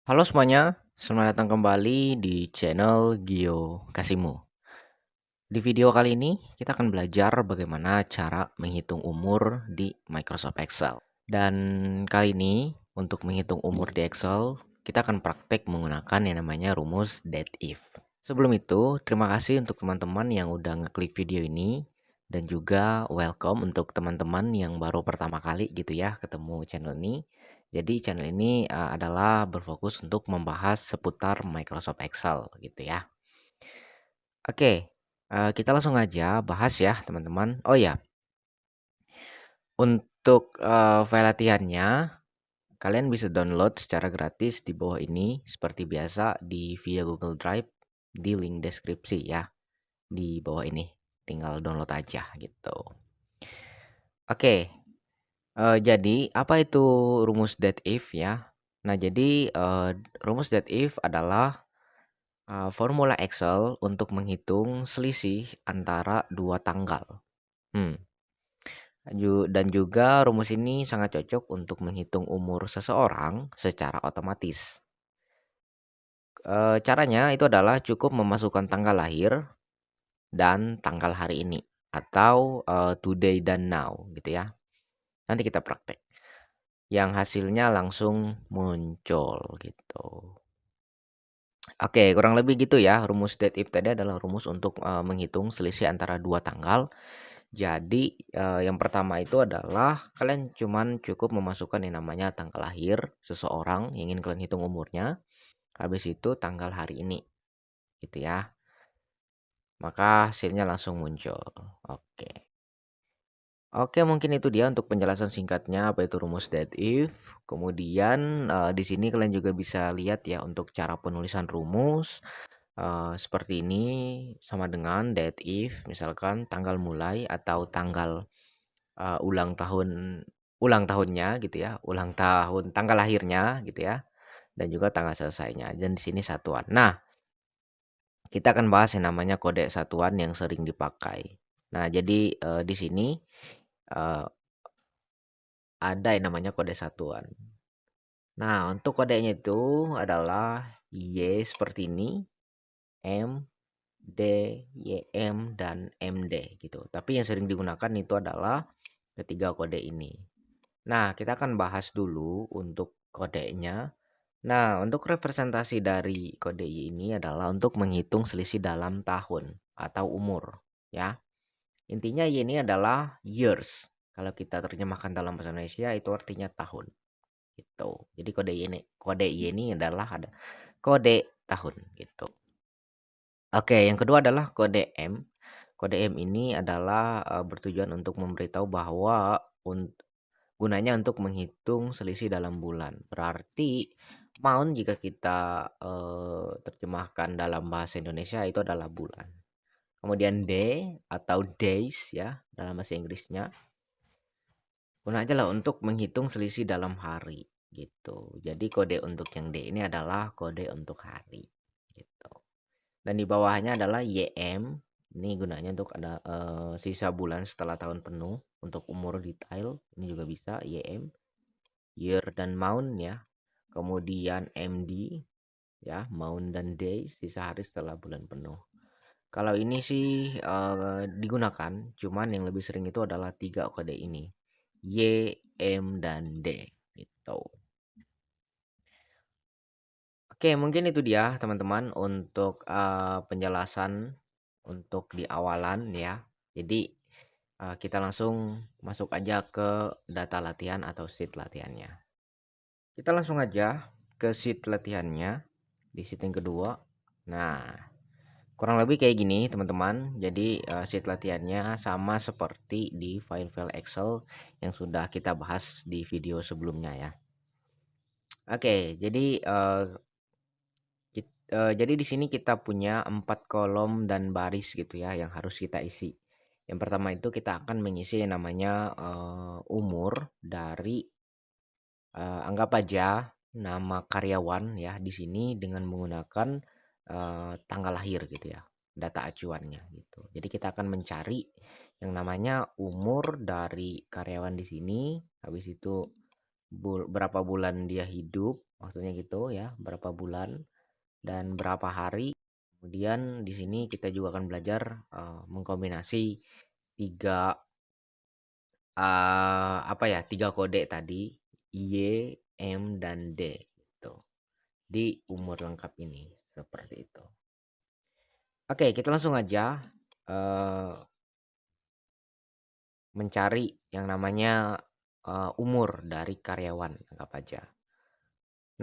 Halo semuanya, selamat datang kembali di channel Gio Kasimo. Di video kali ini kita akan belajar bagaimana cara menghitung umur di Microsoft Excel. Dan kali ini untuk menghitung umur di Excel, kita akan praktek menggunakan yang namanya rumus that if. Sebelum itu, terima kasih untuk teman-teman yang udah ngeklik video ini dan juga welcome untuk teman-teman yang baru pertama kali gitu ya ketemu channel ini. Jadi channel ini adalah berfokus untuk membahas seputar Microsoft Excel gitu ya. Oke, kita langsung aja bahas ya teman-teman. Oh ya, untuk file latihannya kalian bisa download secara gratis di bawah ini seperti biasa di via Google Drive di link deskripsi ya di bawah ini. Tinggal download aja gitu. Oke, jadi apa itu rumus that if ya? Nah, jadi rumus that if adalah formula Excel untuk menghitung selisih antara dua tanggal. Hmm. Dan juga rumus ini sangat cocok untuk menghitung umur seseorang secara otomatis. Caranya itu adalah cukup memasukkan tanggal lahir dan tanggal hari ini atau today dan now gitu ya. Nanti kita praktek. Yang hasilnya langsung muncul gitu. Oke, kurang lebih gitu ya. Rumus that if tadi adalah rumus untuk menghitung selisih antara dua tanggal. Jadi yang pertama itu adalah kalian cuman cukup memasukkan yang namanya tanggal lahir seseorang yang ingin kalian hitung umurnya. Habis itu tanggal hari ini gitu ya. Maka hasilnya langsung muncul. Oke. Oke, mungkin itu dia untuk penjelasan singkatnya apa itu rumus that if. Kemudian di sini kalian juga bisa lihat ya untuk cara penulisan rumus seperti ini sama dengan that if misalkan tanggal mulai atau tanggal ulang tahunnya gitu ya, ulang tahun tanggal lahirnya gitu ya dan juga tanggal selesainya dan di sini satuan. Nah, kita akan bahas yang namanya kode satuan yang sering dipakai. Nah, jadi di sini eh, ada yang namanya kode satuan. Nah, untuk kodenya itu adalah Y seperti ini, M, D, YM, dan MD gitu. Tapi yang sering digunakan itu adalah ketiga kode ini. Nah, kita akan bahas dulu untuk kodenya. Nah, untuk representasi dari kode Y ini adalah untuk menghitung selisih dalam tahun atau umur, ya. Intinya Y ini adalah years. Kalau kita terjemahkan dalam bahasa Indonesia itu artinya tahun. Gitu. Jadi kode Y ini adalah ada kode tahun gitu. Oke, yang kedua adalah kode M. Kode M ini adalah bertujuan untuk memberitahu bahwa gunanya untuk menghitung selisih dalam bulan. Berarti pound jika kita terjemahkan dalam bahasa Indonesia itu adalah bulan. Kemudian D atau days ya dalam bahasa Inggrisnya. Gunanya adalah untuk menghitung selisih dalam hari gitu. Jadi kode untuk yang D ini adalah kode untuk hari gitu. Dan di bawahnya adalah YM. Ini gunanya untuk ada sisa bulan setelah tahun penuh untuk umur detail. Ini juga bisa YM, year dan month ya. Kemudian MD ya, month dan day sisa hari setelah bulan penuh. Kalau ini sih digunakan, cuman yang lebih sering itu adalah tiga kode ini. Y, M, dan D gitu. Oke, mungkin itu dia teman-teman untuk penjelasan untuk di awalan ya. Jadi kita langsung masuk aja ke data latihan atau sheet latihannya. Kita langsung aja ke sheet latihannya di sheet yang kedua. Nah, kurang lebih kayak gini teman-teman. Jadi sheet latihannya sama seperti di file-file Excel yang sudah kita bahas di video sebelumnya ya. Oke, jadi jadi di sini kita punya 4 kolom dan baris gitu ya yang harus kita isi. Yang pertama itu kita akan mengisi yang namanya umur dari anggap aja nama karyawan ya di sini dengan menggunakan tanggal lahir gitu ya, data acuannya gitu. Jadi kita akan mencari yang namanya umur dari karyawan di sini, habis itu berapa bulan dia hidup, maksudnya gitu ya, berapa bulan dan berapa hari. Kemudian di sini kita juga akan belajar mengkombinasi tiga apa ya, tiga kode tadi, Y, M, dan D gitu, di umur lengkap ini seperti itu. Oke, kita langsung aja mencari yang namanya umur dari karyawan, anggap aja.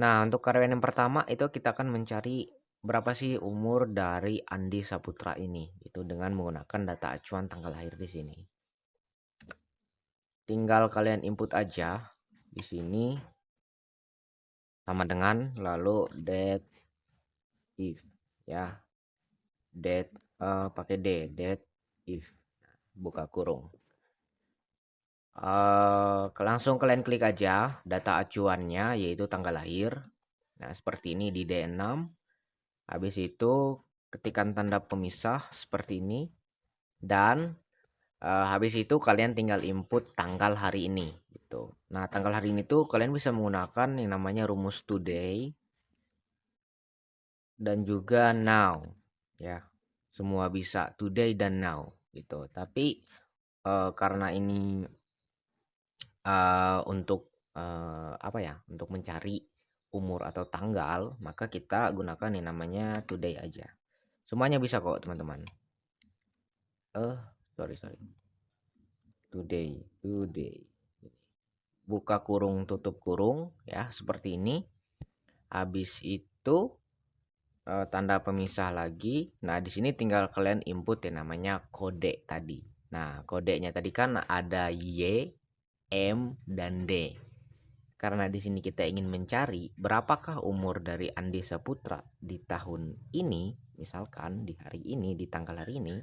Nah, untuk karyawan yang pertama itu kita akan mencari berapa sih umur dari Andi Saputra ini, itu dengan menggunakan data acuan tanggal lahir di sini. Tinggal kalian input aja di sini sama dengan lalu date if ya, date pakai date if, buka kurung. Langsung kalian klik aja data acuannya yaitu tanggal lahir. Nah, seperti ini di D6. Habis itu ketikkan tanda pemisah seperti ini dan habis itu kalian tinggal input tanggal hari ini gitu. Nah, tanggal hari ini tuh kalian bisa menggunakan yang namanya rumus today dan juga now ya. Semua bisa today dan now gitu. Tapi karena ini untuk apa ya? Untuk mencari umur atau tanggal, maka kita gunakan yang namanya today aja. Semuanya bisa kok, teman-teman. Sorry. Today. Buka kurung, tutup kurung ya, seperti ini. Habis itu tanda pemisah lagi. Nah, di sini tinggal kalian input yang namanya kode tadi. Nah, kodenya tadi kan ada Y, M, dan D. Karena di sini kita ingin mencari berapakah umur dari Andi Saputra di tahun ini, misalkan di hari ini, di tanggal hari ini,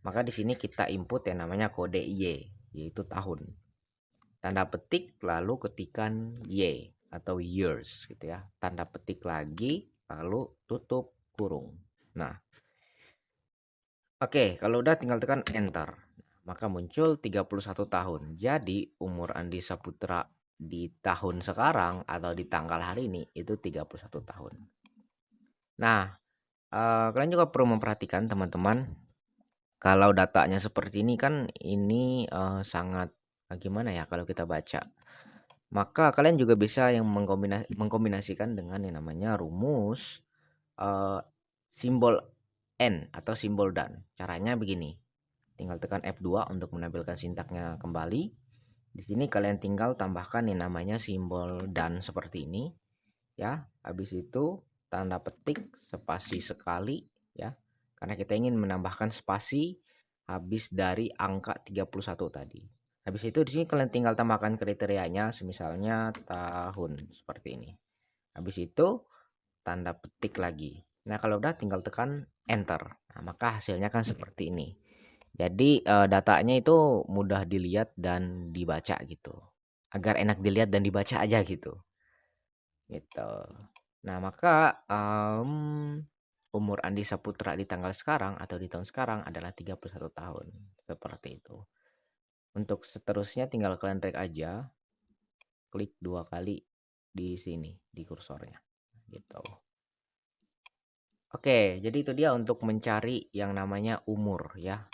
maka di sini kita input yang namanya kode Y, yaitu tahun. Tanda petik lalu ketikan Y atau years gitu ya. Tanda petik lagi lalu tutup kurung. Nah, oke, kalau udah tinggal tekan enter. Maka muncul 31 tahun. Jadi umur Andi Saputra di tahun sekarang atau di tanggal hari ini itu 31 tahun. Nah, kalian juga perlu memperhatikan teman-teman, kalau datanya seperti ini kan ini sangat gimana ya kalau kita baca. Maka kalian juga bisa yang mengkombinasikan dengan yang namanya rumus eh, simbol N atau simbol dan. Caranya begini. Tinggal tekan F2 untuk menampilkan sintaknya kembali. Di sini kalian tinggal tambahkan yang namanya simbol dan seperti ini ya. Habis itu tanda petik spasi sekali ya. Karena kita ingin menambahkan spasi habis dari angka 31 tadi. Habis itu di sini kalian tinggal tambahkan kriterianya, misalnya tahun seperti ini. Habis itu tanda petik lagi. Nah, kalau udah tinggal tekan enter. Nah, maka hasilnya kan seperti ini. Jadi datanya itu mudah dilihat dan dibaca gitu. Agar enak dilihat dan dibaca aja gitu. Gitu. Nah, maka umur Andi Saputra di tanggal sekarang atau di tahun sekarang adalah 31 tahun. Seperti itu. Untuk seterusnya tinggal kalian drag aja, klik 2 kali di sini di kursornya. Gitu. Oke, jadi itu dia untuk mencari yang namanya umur ya.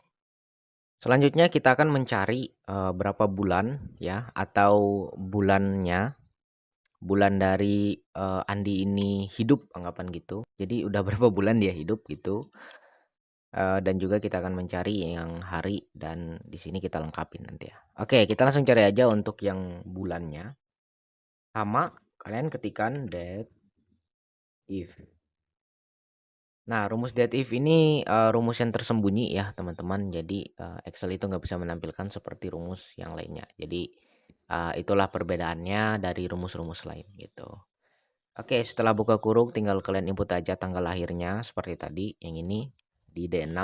Selanjutnya kita akan mencari berapa bulan ya atau bulannya. Bulan dari Andi ini hidup anggapan gitu. Jadi udah berapa bulan dia hidup gitu. Dan juga kita akan mencari yang hari dan di sini kita lengkapin nanti ya. Oke, kita langsung cari aja untuk yang bulannya. Sama kalian ketikkan date if. Nah, rumus date if ini rumus yang tersembunyi ya teman-teman. Jadi Excel itu nggak bisa menampilkan seperti rumus yang lainnya. Jadi itulah perbedaannya dari rumus-rumus lain gitu. Oke, setelah buka kurung tinggal kalian input aja tanggal lahirnya seperti tadi, yang ini di D6.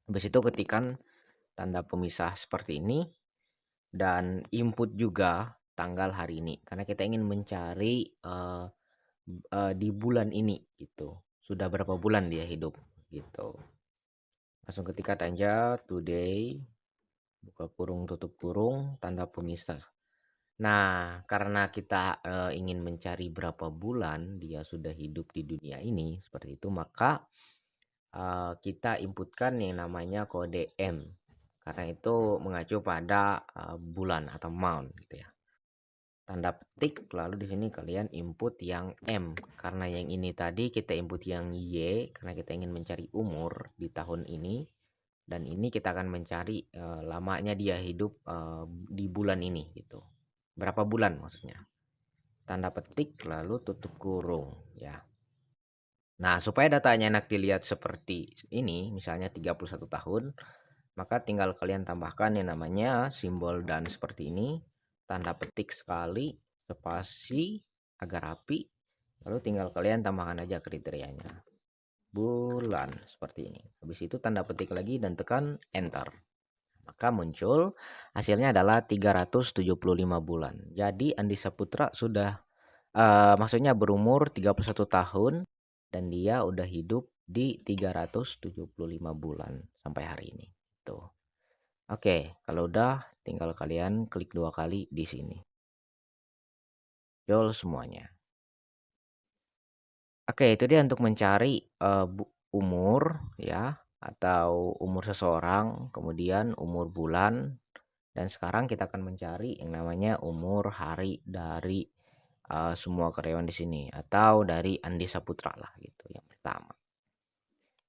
Habis itu ketikkan tanda pemisah seperti ini dan input juga tanggal hari ini karena kita ingin mencari di bulan ini gitu. Sudah berapa bulan dia hidup gitu. Langsung ketikkan aja today, buka kurung tutup kurung, tanda pemisah. Nah, karena kita, ingin mencari berapa bulan dia sudah hidup di dunia ini, seperti itu, maka, kita inputkan yang namanya kode M. Karena itu mengacu pada, bulan atau month gitu ya. Tanda petik, lalu di sini kalian input yang M. Karena yang ini tadi kita input yang Y, karena kita ingin mencari umur di tahun ini. Dan ini kita akan mencari, lamanya dia hidup, di bulan ini gitu. Berapa bulan maksudnya. Tanda petik lalu tutup kurung ya. Nah, supaya datanya enak dilihat seperti ini, misalnya 31 tahun, maka tinggal kalian tambahkan yang namanya simbol dan seperti ini, tanda petik sekali, spasi agar rapi, lalu tinggal kalian tambahkan aja kriterianya. Bulan seperti ini. Habis itu tanda petik lagi dan tekan enter. Maka muncul hasilnya adalah 375 bulan. Jadi Andi Saputra sudah maksudnya berumur 31 tahun dan dia udah hidup di 375 bulan sampai hari ini. Tuh. Oke, kalau udah tinggal kalian klik 2 kali di sini. Muncul semuanya. Oke, itu dia untuk mencari umur ya atau umur seseorang, kemudian umur bulan, dan sekarang kita akan mencari yang namanya umur hari dari semua karyawan di sini atau dari Andi Saputra lah gitu yang pertama.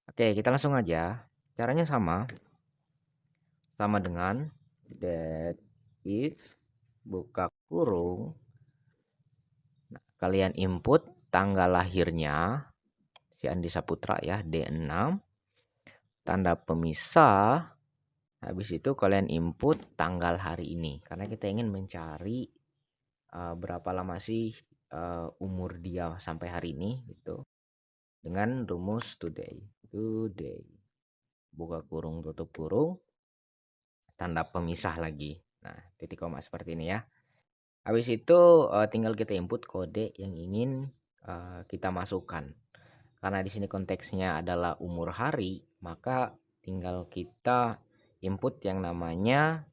Oke, kita langsung aja. Caranya sama dengan that if buka kurung. Nah, kalian input tanggal lahirnya si Andi Saputra ya, D6, tanda pemisah. Habis itu kalian input tanggal hari ini karena kita ingin mencari berapa lama sih umur dia sampai hari ini gitu. Dengan rumus today. Today. Buka kurung tutup kurung, tanda pemisah lagi. Nah, titik koma seperti ini ya. Habis itu tinggal kita input kode yang ingin kita masukkan. Karena di sini konteksnya adalah umur hari, maka tinggal kita input yang namanya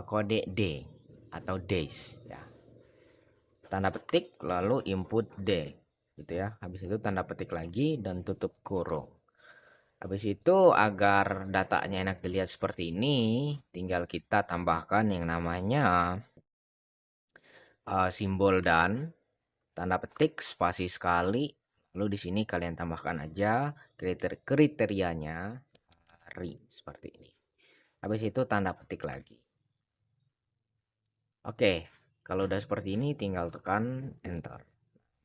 kode D atau days ya. Tanda petik lalu input D gitu ya. Habis itu tanda petik lagi dan tutup kurung. Habis itu agar datanya enak dilihat seperti ini, tinggal kita tambahkan yang namanya simbol dan tanda petik spasi sekali. Lalu di sini kalian tambahkan aja kriterianya hari seperti ini. Habis itu tanda petik lagi. Oke, kalau udah seperti ini tinggal tekan enter.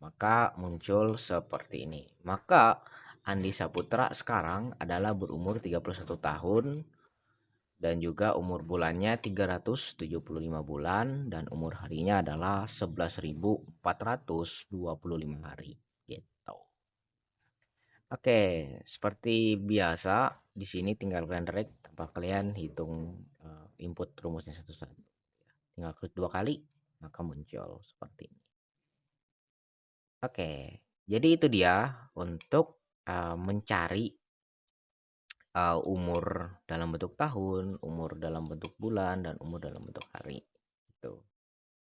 Maka muncul seperti ini. Maka Andi Saputra sekarang adalah berumur 31 tahun dan juga umur bulannya 375 bulan dan umur harinya adalah 11.425 hari gitu. Oke, seperti biasa di sini tinggal kalian drag tanpa kalian hitung input rumusnya satu-satu. Tinggal klik 2 kali maka muncul seperti ini. Oke, jadi itu dia untuk mencari umur dalam bentuk tahun, umur dalam bentuk bulan, dan umur dalam bentuk hari. Gitu.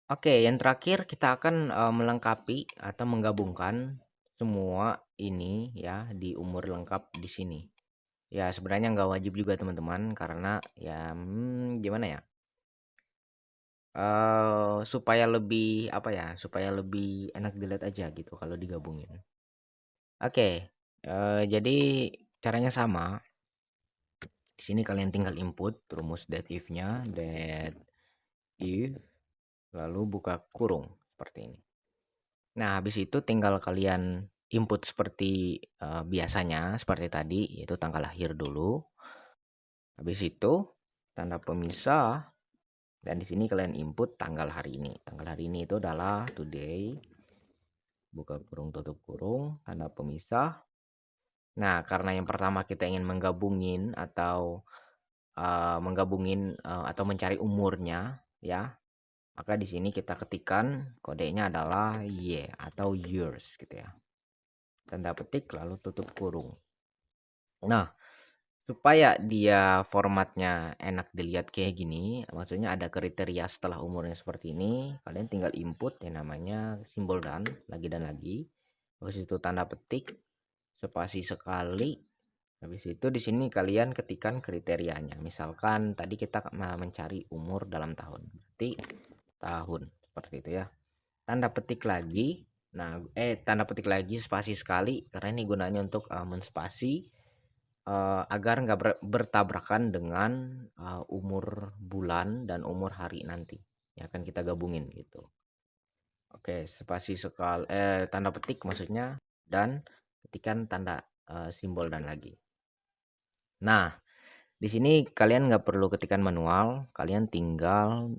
Oke, yang terakhir kita akan melengkapi atau menggabungkan semua ini ya di umur lengkap di sini. Ya sebenarnya nggak wajib juga teman-teman karena ya gimana ya? Supaya lebih apa ya? Supaya lebih enak dilihat aja gitu kalau digabungin. Oke, jadi caranya sama. Di sini kalian tinggal input rumus that if-nya, that if, lalu buka kurung seperti ini. Nah, habis itu tinggal kalian input seperti biasanya, seperti tadi, yaitu tanggal lahir dulu. Habis itu tanda pemisah, dan di sini kalian input tanggal hari ini. Tanggal hari ini itu adalah today. Buka kurung tutup kurung, tanda pemisah. Nah, karena yang pertama kita ingin menggabungin atau atau mencari umurnya ya, maka di sini kita ketikkan kodenya adalah Y atau years gitu ya. Tanda petik lalu tutup kurung. Nah, Supaya dia formatnya enak dilihat kayak gini, maksudnya ada kriteria setelah umurnya seperti ini, kalian tinggal input yang namanya simbol dan lagi. Habis itu tanda petik, spasi sekali. Habis itu di sini kalian ketikkan kriterianya. Misalkan tadi kita mencari umur dalam tahun. Berarti tahun seperti itu ya. Tanda petik lagi. Nah, tanda petik lagi spasi sekali karena ini gunanya untuk menspasi agar nggak bertabrakan dengan umur bulan dan umur hari nanti. Ya akan kita gabungin gitu. Oke, spasi sekali tanda petik maksudnya dan ketikan tanda simbol dan lagi. Nah, di sini kalian nggak perlu ketikan manual, kalian tinggal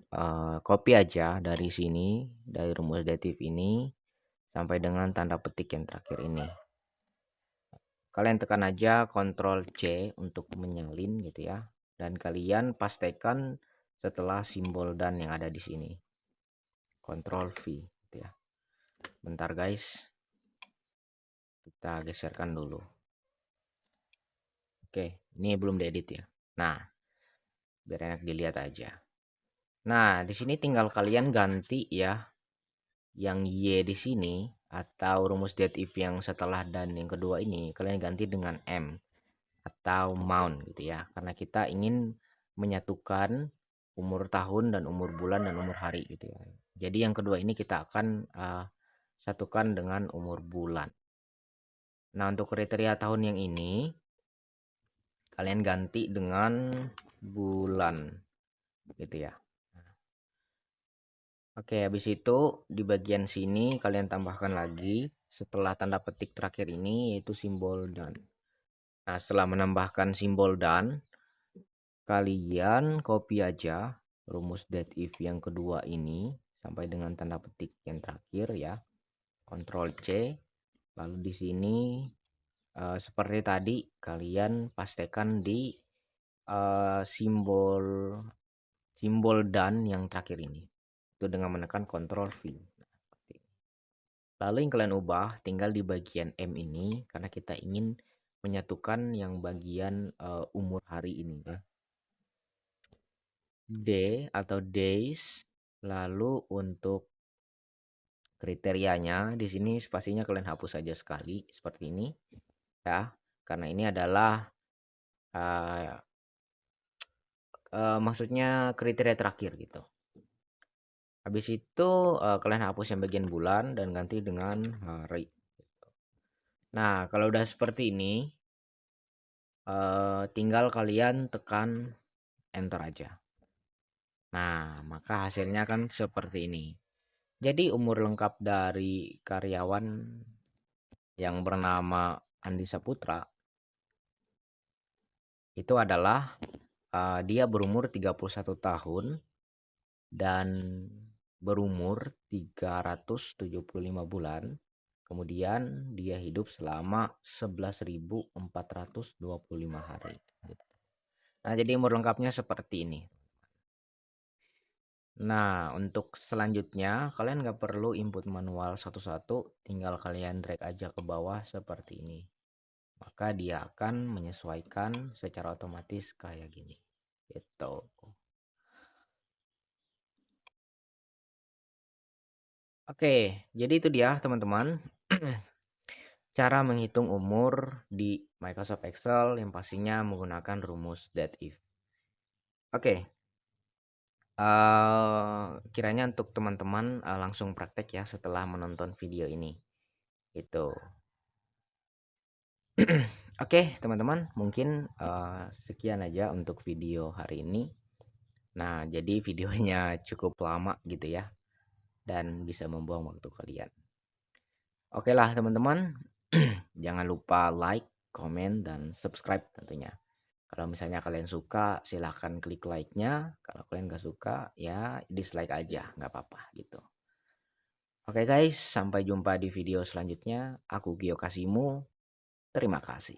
copy aja dari sini, dari rumus datif ini sampai dengan tanda petik yang terakhir ini. Kalian tekan aja Ctrl C untuk menyalin gitu ya. Dan kalian pastikan setelah simbol dan yang ada di sini. Ctrl V gitu ya. Bentar guys. Kita geserkan dulu. Oke, ini belum diedit ya. Nah, biar enak dilihat aja. Nah, di sini tinggal kalian ganti ya yang Y di sini atau rumus datif yang setelah dan yang kedua ini kalian ganti dengan M atau mount gitu ya. Karena kita ingin menyatukan umur tahun dan umur bulan dan umur hari gitu ya. Jadi yang kedua ini kita akan satukan dengan umur bulan. Nah, untuk kriteria tahun yang ini kalian ganti dengan bulan gitu ya. Oke, habis itu di bagian sini kalian tambahkan lagi setelah tanda petik terakhir ini yaitu simbol dan. Nah, setelah menambahkan simbol dan, kalian copy aja rumus that if yang kedua ini sampai dengan tanda petik yang terakhir ya. Ctrl C. Lalu di sini seperti tadi kalian pastikan di simbol dan yang terakhir ini. Itu dengan menekan Ctrl V. Nah, seperti ini. Lalu yang kalian ubah tinggal di bagian M ini karena kita ingin menyatukan yang bagian umur hari ini ya. D atau days. Lalu untuk kriterianya di sini spasinya kalian hapus saja sekali seperti ini ya. Karena ini adalah uh, maksudnya kriteria terakhir gitu. Habis itu kalian hapus yang bagian bulan dan ganti dengan hari. Nah, kalau udah seperti ini tinggal kalian tekan enter aja. Nah, maka hasilnya kan seperti ini. Jadi umur lengkap dari karyawan yang bernama Andi Saputra itu adalah dia berumur 31 tahun dan berumur 375 bulan. Kemudian dia hidup selama 11.425 hari. Nah, jadi umur lengkapnya seperti ini. Nah, untuk selanjutnya kalian nggak perlu input manual satu-satu, tinggal kalian drag aja ke bawah seperti ini. Maka dia akan menyesuaikan secara otomatis kayak gini. Gitu. Oke, jadi itu dia teman-teman. Cara menghitung umur di Microsoft Excel yang pastinya menggunakan rumus that if. Oke, kiranya untuk teman-teman langsung praktek ya setelah menonton video ini. Itu. Oke, teman-teman, mungkin sekian aja untuk video hari ini. Nah, jadi videonya cukup lama gitu ya, dan bisa membuang waktu kalian. Oke lah, teman-teman, jangan lupa like, komen, dan subscribe tentunya. Kalau misalnya kalian suka, silahkan klik like-nya. Kalau kalian nggak suka, ya dislike aja, nggak apa-apa gitu. Oke guys, sampai jumpa di video selanjutnya. Aku Gio Kasimu. Terima kasih.